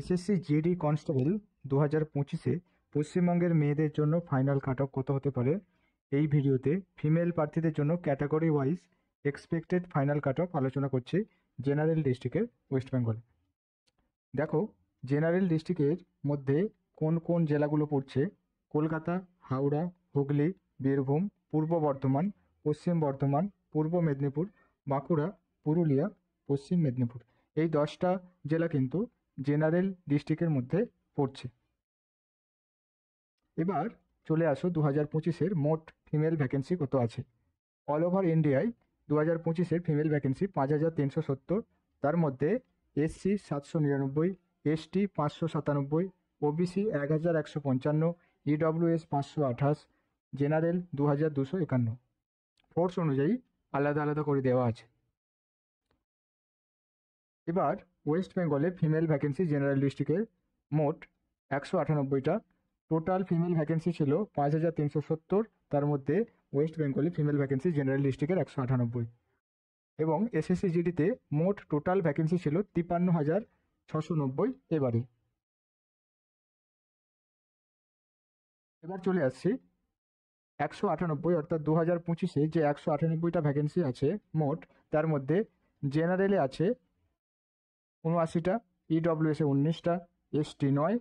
SSC GD constable 2025-এ পশ্চিমবঙ্গের মেয়েদের জন্য ফাইনাল কাট অফ কত হতে পারে এই ভিডিওতে ফিমেল প্রার্থীদের জন্য category wise expected final cut of আলোচনা করছি জেনারেল ডিস্ট্রিক্টের ওয়েস্ট বেঙ্গলে। দেখো, জেনারেল ডিস্ট্রিক্টের মধ্যে কোন কোন জেলাগুলো পড়ছে: কলকাতা, হাওড়া, হুগলি, বীরভূম, পূর্ব বর্ধমান, পশ্চিম বর্ধমান, পূর্ব মেদিনীপুর, বাঁকুড়া, পুরুলিয়া, পশ্চিম মেদিনীপুর। এই 10টা জেলা কিন্তু জেনারেল ডিস্ট্রিক্টের মধ্যে পড়ছে। এবার চলে আসো 2025-এর মোট ফিমেল ভ্যাকেন্সি কত আছে। অল ওভার ইন্ডিয়ায় 2025-এর ফিমেল ভ্যাকেন্সি 5370, তার মধ্যে SC 799, ST 597, OBC 1155, EWS 528, general 2251। Force অনুযায়ী আলাদা আলাদা করে দেওয়া আছে। এবার ওয়েস্ট বেঙ্গলে ফিমেল ভ্যাকেন্সি জেনারেল ডিস্ট্রিক্টের মোট 198টা। টোটাল ফিমেল ভ্যাকেন্সি ছিল 5370, তার মধ্যে ওয়েস্ট বেঙ্গলে ফিমেল ভ্যাকেন্সি জেনারেল ডিস্ট্রিক্টের 198। এবং এসএসসি জিডিতে মোট টোটাল ভ্যাকেন্সি ছিল 53,690 এবারে। এবার চলে আসছি 198, অর্থাৎ 2025-এ যে 198টা ভ্যাকেন্সি আছে মোট, তার মধ্যে জেনারেলে আছে 79টা, ইডব্লিউএসে 19টা, এসটি 9,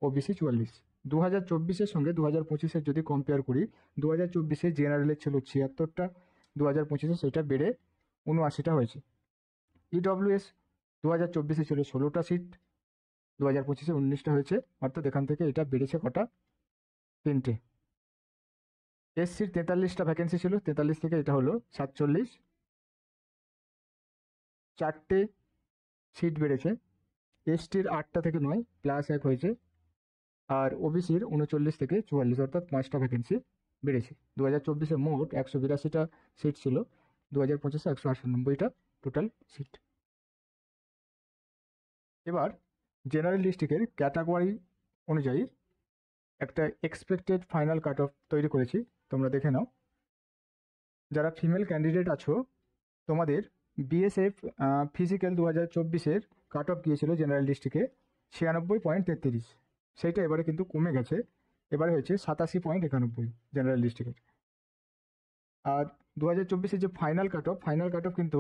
ওবিসি 44। 2024-এর সঙ্গে 2025-এর যদি কম্পেয়ার করি, 2024-এ জেনারেলের ছিল 76টা, 2025-এ সেটা বেড়ে 79টা হয়েছে। ইডব্লিউএস 2024-এ ছিল 16টা সিট, 2025-এ 19টা হয়েছে, অর্থাৎ এখান থেকে এটা বেড়েছে কটা? 3টে। এসসির 43টা ভ্যাকেন্সি ছিল, 43 থেকে এটা হলো 47, 4টে সিট বেড়েছে। এসটির 8টা থেকে 9 প্লাস 1 হয়েছে, আর ওবিসির 39 থেকে 44, অর্থাৎ 5টা ভ্যাকেন্সি বেড়েছে। 2024-এ মোট 182টা সিট ছিল, 2025-এ 198টা টোটাল সিট। এবার জেনারেল ডিস্ট্রিক্টের ক্যাটাগরি অনুযায়ী একটা এক্সপেক্টেড ফাইনাল কাট অফ তৈরি করেছি, তোমরা দেখে নাও। যারা ফিমেল ক্যান্ডিডেট আছো, তোমাদের বিএসএফ ফিজিক্যাল 2024-এর কাট অফ গিয়েছিল জেনারেল ডিস্ট্রিক্টে 96.33, সেইটা এবারে কিন্তু কমে গেছে, এবারে হয়েছে 87.91 জেনারেল ডিস্ট্রিক্টের। আর 2024-এর যে ফাইনাল কাট অফ কিন্তু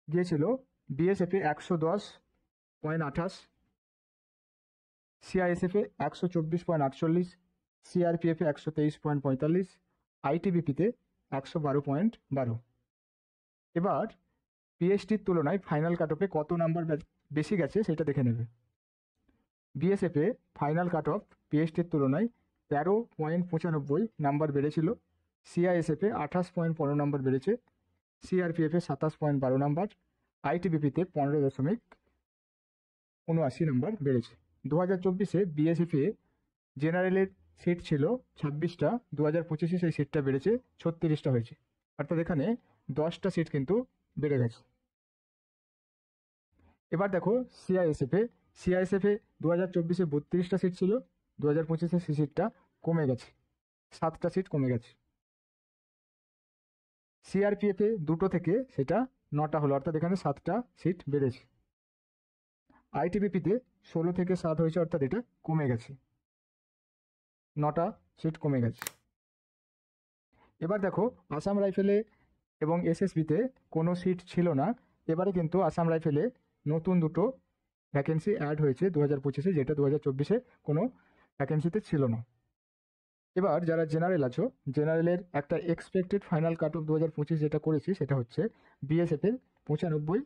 গিয়েছিল বিএসএফে 110.28, সিআইএসএফে 124.48, সিআরপিএফে 123.45, আইটিবিপিতে 112.12। এবার পিএসটির তুলনায় ফাইনাল কাট অফে কত নাম্বার বেশি গেছে সেটা দেখে নেবে। বিএসএফে ফাইনাল কাট অফ পিএসটির তুলনায় 13.95 নাম্বার বেড়েছিল, সিআইএসএফে 28.15 নাম্বার বেড়েছে, সিআরপিএফে 27.12 নাম্বার, আইটিবিপিতে 15.79 নাম্বার বেড়েছে। 2024-এ বিএসএফে জেনারেলের সিট ছিল 26টা, 2025-এ সেই সিটটা বেড়েছে 36টা হয়েছে, অর্থাৎ এখানে 10টা সিট কিন্তু বেড়ে গেছে। এবার দেখো সিআইএসএফে 2024-এ 32টা সিট ছিল, 2025-এ সেই সিটটা কমে গেছে, 7টা সিট কমে গেছে। সিআরপিএফে 2টো থেকে সেটা 9টা হলো, অর্থাৎ এখানে 7টা সিট বেড়েছে। আইটিবিপিতে 16 থেকে 7 হয়েছে, অর্থাৎ এটা কমে গেছে, 9টা সিট কমে গেছে। এবার দেখো আসাম রাইফেলে এবং এসএসবিতে কোনো সিট ছিল না, এবারে কিন্তু আসাম রাইফেলে নতুন 2টো ভ্যাকেন্সি অ্যাড হয়েছে 2025-এ, যেটা 2024-এ কোনো ভ্যাকেন্সিতে ছিল না। এবার যারা জেনারেল আছো, জেনারেলের একটা এক্সপেক্টেড ফাইনাল কাট অফ 2025 যেটা করেছি সেটা হচ্ছে বিএসএফের 95,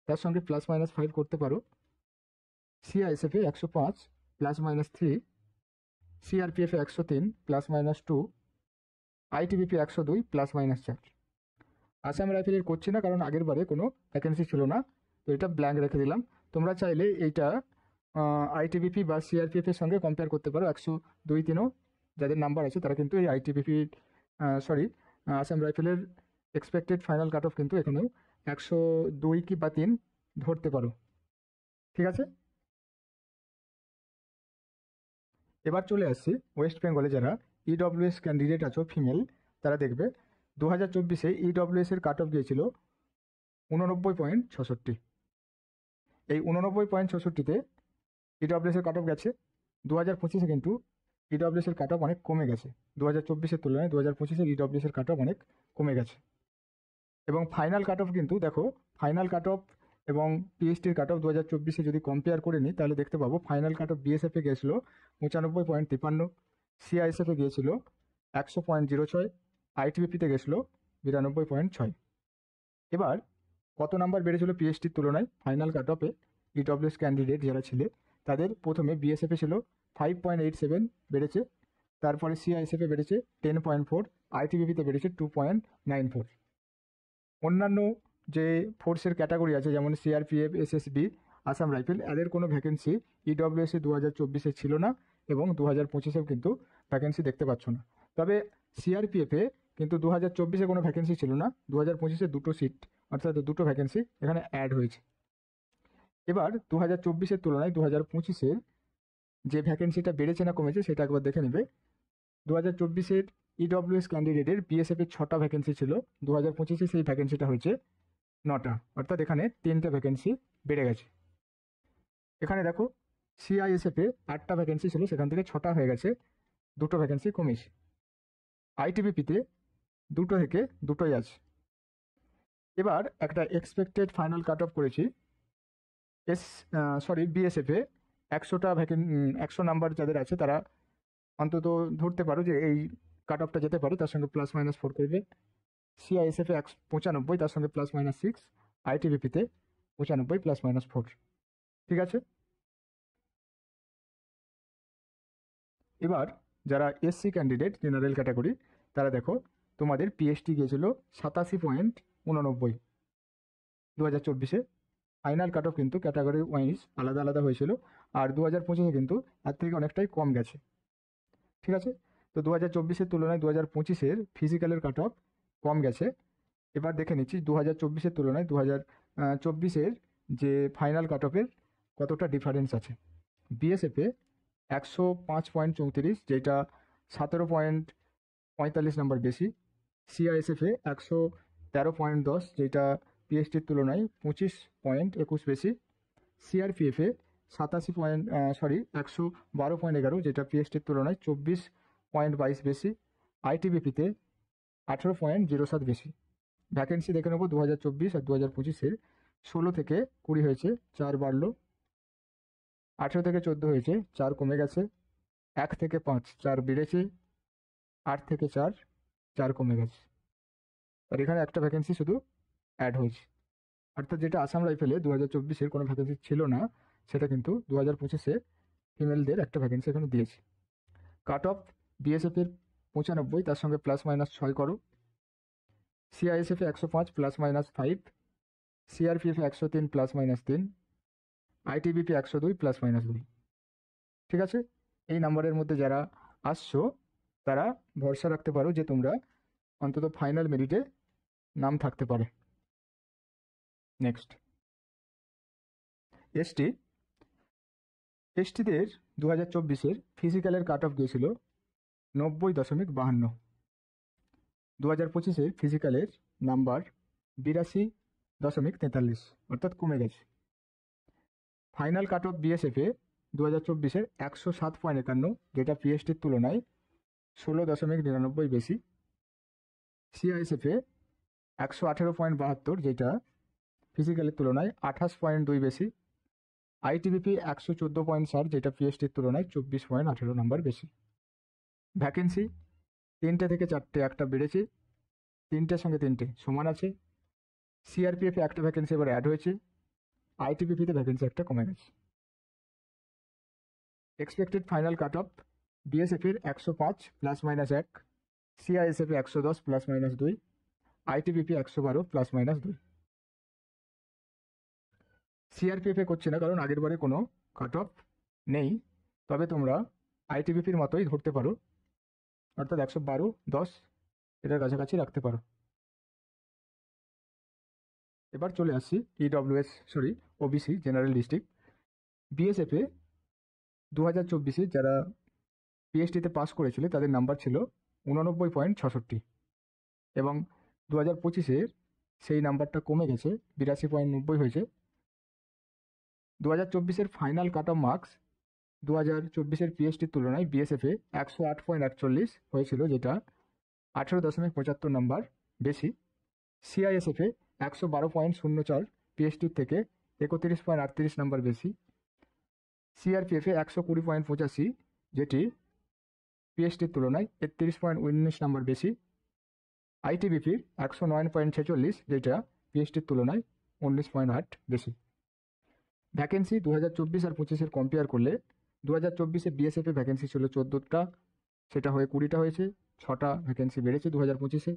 তার সঙ্গে +-5 করতে পারো, সিআইএসএফে 105 +-3, সিআরপিএফে 103 +-2, আইটিবিপি 102 +-4। আসাম রাইফেলের করছি না, কারণ আগের বারে কোনো ভ্যাকেন্সি ছিল না, তো এটা ব্ল্যাঙ্ক রেখে দিলাম। তোমরা চাইলে এইটা আইটিবিপি বা সিআরপিএফের সঙ্গে কম্পেয়ার করতে পারো। 102-3 যাদের নাম্বার আছে তারা কিন্তু এই আসাম রাইফেলের এক্সপেক্টেড ফাইনাল কাট অফ কিন্তু এখানেও 102 কি বা 3 ধরতে পারো, ঠিক আছে। এবার চলে আসছি ওয়েস্ট বেঙ্গলে যারা ইডব্লিউএস ক্যান্ডিডেট আছো ফিমেল, তারা দেখবে 2024-এ ইডব্লিউএস-এর কাট অফ গিয়েছিল 89.66। এই 89.66-তে ইডব্লিউএস এর কাট অফ গেছে। 2025-এ কিন্তু ইডব্লিউএস এর কাট অফ অনেক কমে গেছে। 2024-এর তুলনায় 2025-এর ইডব্লিউএস এর কাট অফ অনেক কমে গেছে। এবং ফাইনাল কাট অফ কিন্তু দেখো, ফাইনাল কাট অফ এবং পিএইচডির কাট অফ 2024-এ যদি কম্পেয়ার করে নিই তাহলে দেখতে পাবো ফাইনাল কাট অফ বিএসএফে গিয়েছিল 95.53, সিআইএসএফে গিয়েছিল 100.06, আইটিবিপিতে গেছিলো 92.6। এবার কত নাম্বার বেড়েছিল পিএইচডির তুলনায় ফাইনাল কাট অফে ইডব্লিউএস ক্যান্ডিডেট যারা ছিল তাদের? প্রথমে বিএসএফে ছিল 5.87 বেড়েছে, তারপরে সিআইএসএফে বেড়েছে 10.4, আইটিবিপিতে বেড়েছে 2.94। অন্যান্য যে ফোর্সের ক্যাটাগরি আছে যেমন সিআরপিএফ, এসএসবি, আসাম রাইফেল, এদের কোনো ভ্যাকেন্সি ইডব্লিউএসে 2024-এ ছিল না এবং 2025-এও কিন্তু ভ্যাকেন্সি দেখতে পাচ্ছ না। তবে সিআরপিএফে কিন্তু 2024-এ কোনো ভ্যাকেন্সি ছিল না, 2025-এ দুটো সিট অর্থাৎ দুটো ভ্যাকেন্সি এখানে অ্যাড হয়েছে। এবার 2024-এর তুলনায় 2025-এর যে ভ্যাকেন্সিটা বেড়েছে না কমেছে সেটা একবার দেখে নেবে। 2024-এর ইডব্লিউএস ক্যান্ডিডেটের বিএসএফের 6টা ভ্যাকেন্সি ছিল, 2025-এ সেই ভ্যাকেন্সিটা হয়েছে 9টা, অর্থাৎ এখানে 3টে ভ্যাকেন্সি বেড়ে গেছে। এখানে দেখো সিআইএসএফে 8টা ভ্যাকেন্সি ছিল, সেখান থেকে 6টা হয়ে গেছে, 2টো ভ্যাকেন্সি কমেছে। আইটিবিপিতে 2টো থেকে 2টোই আছে। এবার একটা এক্সপেক্টেড ফাইনাল কাট অফ করেছি বিএসএফে 100 নাম্বার যাদের আছে তারা অন্তত ধরতে পারো যে এই কাট অফটা যেতে পারে, তার সঙ্গে +-4 করবে। সিআইএসএফে 95, তার সঙ্গে +-6, আইটিবিপিতে 95 +-4। ঠিক আছে। এবার যারা এসসি ক্যান্ডিডেট জেনারেল ক্যাটাগরি তারা দেখো তোমাদের পিএইচডি গিয়েছিল 87.89 2024-এ। ফাইনাল কাট অফ কিন্তু ক্যাটাগরি ওয়াইজ আলাদা আলাদা হয়েছিল, আর 2025-এ কিন্তু এর থেকে অনেকটাই কম গেছে। ঠিক আছে। তো 2024-এর তুলনায় 2025-এর ফিজিক্যালের কাট অফ কম গেছে। এবার দেখে নিচ্ছি 2024-এর তুলনায় 2024-এর যে ফাইনাল কাট অফের কতটা ডিফারেন্স আছে। বিএসএফে 105.34, যেটা 17.45 নাম্বার বেশি। সিআইএসএফে 113.10, যেটা পিএইচডির তুলনায় 25.21 বেশি। সিআরপিএফে 112.11, যেটা পিএইচডির তুলনায় 24.22 বেশি। আইটিবিপিতে 18.07 বেশি। ভ্যাকেন্সি দেখে নেবো 2024 আর 2025-এর। 16 থেকে 20 হয়েছে, 4 বাড়লো। 18 থেকে 14 হয়েছে, 4 কমে গেছে। 1 থেকে 5, 4 বেড়েছে। 8 থেকে 4, 4 কমে গেছে। আর এখানে একটা ভ্যাকেন্সি শুধু অ্যাড হয়েছে, অর্থাৎ যেটা আসাম রাইফেলে 2024-এর কোনো ভ্যাকেন্সি ছিল না সেটা কিন্তু 2025-এ ফিমেলদের একটা ভ্যাকেন্সি এখানে দিয়েছে। কাট অফ বিএসএফের 95, তার সঙ্গে +-6 করো। সিআইএসএফে 105 +-5, সিআরপিএফে 103 +-3, আইটিবিপি 102 +-2। ঠিক আছে। এই নাম্বারের মধ্যে যারা আসছো তারা ভরসা রাখতে পারো যে তোমরা অন্তত ফাইনাল মেরিটে নাম থাকতে পারে। নেক্সট এসটিদের 2024-এর ফিজিক্যালের কাট অফ গিয়েছিল 90.52। 2025-এ ফিজিক্যালের নাম্বার 82.43, অর্থাৎ কমে গেছে। ফাইনাল কাট অফ বিএসএফে 2024-এর 107.51, যেটা পিএইচডির তুলনায় 16.99 বেশি। সিআইএসএফে 118.72, যেটা ফিজিক্যালের তুলনায় 28.2 বেশি। আইটিবিপি 114.60, যেটা পিএইচডির তুলনায় 24.18 নাম্বার বেশি। ভ্যাকেন্সি 3টে থেকে 4টে, একটা বেড়েছে। 3টের সঙ্গে 3টে সমান আছে। সিআরপিএফে একটা ভ্যাকেন্সি এবার অ্যাড হয়েছে। আইটিবিপিতে ভ্যাকেন্সি একটা কমে গেছে। এক্সপেক্টেড ফাইনাল কাট অফ বিএসএফের 105 +-1, সিআইএসএফে 110 +-2, আইটিবিপি 112 +-2। সিআরপিএফে করছে না কারণ আগের বারে কোনো কাট অফ নেই, তবে তোমরা আইটিবিপির মতোই ধরতে পারো, অর্থাৎ 112-10 এটার কাছাকাছি রাখতে পারো। এবার চলে আসছি ওবিসি জেনারেল ডিস্ট্রিক্ট। বিএসএফে 2024-এ যারা পিএইচডিতে পাস করেছিল তাদের নাম্বার ছিল 89.66, এবং 2025-এর সেই নাম্বারটা কমে গেছে, 82.90 হয়েছে। 2024-এর ফাইনাল কাট অফ মার্কস 2024-এর পিএসটির তুলনায় বিএসএফে 108.48 হয়েছিল, যেটা 18.75 নাম্বার বেশি। সিআইএসএফে 112.04 পিএসটির থেকে 31.38 নাম্বার বেশি। সিআরপিএফে 120.85, যেটি পিএসটির তুলনায় 33.19 নাম্বার বেশি। আইটিবিপির 109.46, যেটা পিএসটির তুলনায় 19.8 বেশি। ভ্যাকেন্সি 2024 আর 25-এর কম্পেয়ার করলে 2024-এ বিএসএফে ভ্যাকেন্সি ছিল 14টা, সেটা হয়ে 20টা হয়েছে, 6টা ভ্যাকেন্সি বেড়েছে 2025-এ।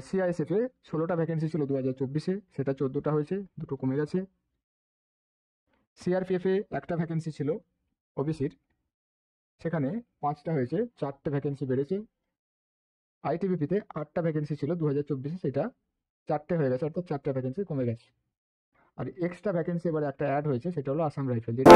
সিআইএসএফে 16টা ভ্যাকেন্সি ছিল 2024-এ, সেটা 14টা হয়েছে, 2টো কমে গেছে। সিআরপিএফে একটা ভ্যাকেন্সি ছিল ওবিসির, সেখানে 5টা হয়েছে, 4টে ভ্যাকেন্সি বেড়েছে। আইটিবিপিতে 8টা ভ্যাকেন্সি ছিল 2024-এ, সেটা 4টে হয়ে গেছে, অর্থাৎ 4টা ভ্যাকেন্সি কমে গেছে। আর এক্সট্রা ভ্যাকেন্সি এবারে একটা অ্যাড হয়েছে, সেটা হলো আসাম রাইফেল, যেটা